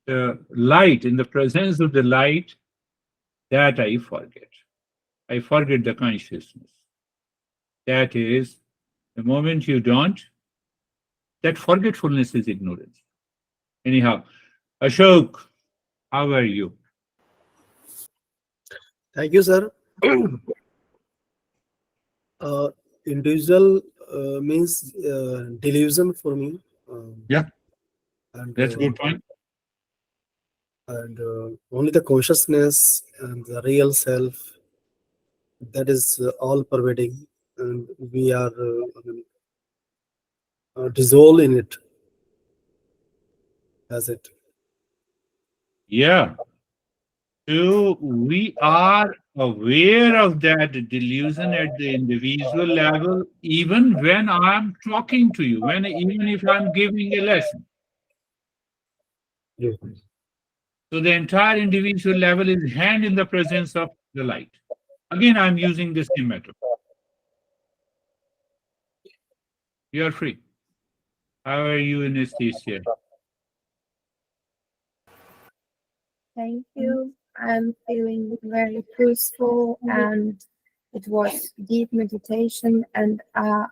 The light, in the presence of the light, that I forget. I forget the consciousness. That is, the moment you don't, that forgetfulness is ignorance. Anyhow, Ashok, how are you? Thank you, sir. Individual means delusion for me. Yeah, And that's a good point. only the consciousness and the real self, that is all pervading, and we are dissolved in it as it. Yeah, So we are aware of that delusion at the individual level, even when I'm talking to you, even if I'm giving a lesson. Yes. So the entire individual level is hand in the presence of the light. Again, I'm using the same metaphor. You are free. How are you, Anastasia? Thank you. I'm feeling very peaceful, and it was deep meditation, and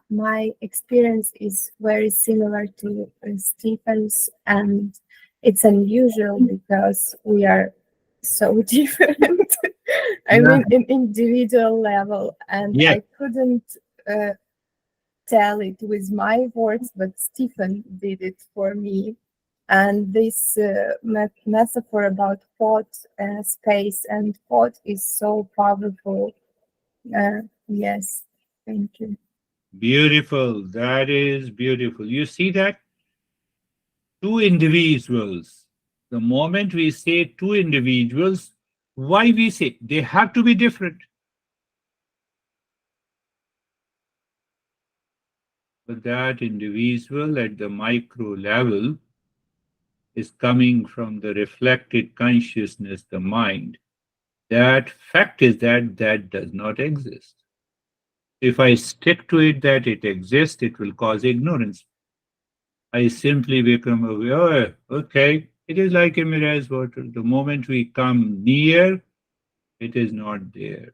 my experience is very similar to Stephen's, and it's unusual because we are so different. I Yeah. mean, in individual level, and Yes. I couldn't tell it with my words, but Stephen did it for me. And this metaphor about thought, space, and thought is so powerful. Yes, thank you. Beautiful. That is beautiful. You see that? Two individuals. The moment we say two individuals, why we say they have to be different? But that individual at the micro level is coming from the reflected consciousness, the mind. That fact is that that does not exist. If I stick to it that it exists, it will cause ignorance. I simply become aware, oh, okay, it is like a mirage water. The moment we come near, it is not there.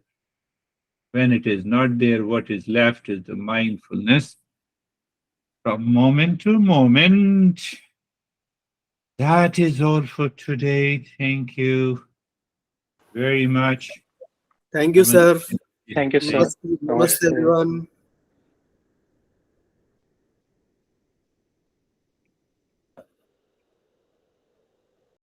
When it is not there, what is left is the mindfulness from moment to moment. That is all for today. Thank you very much. Thank you, sir. Thank you, sir. Namaste, namaste, Namaste. everyone.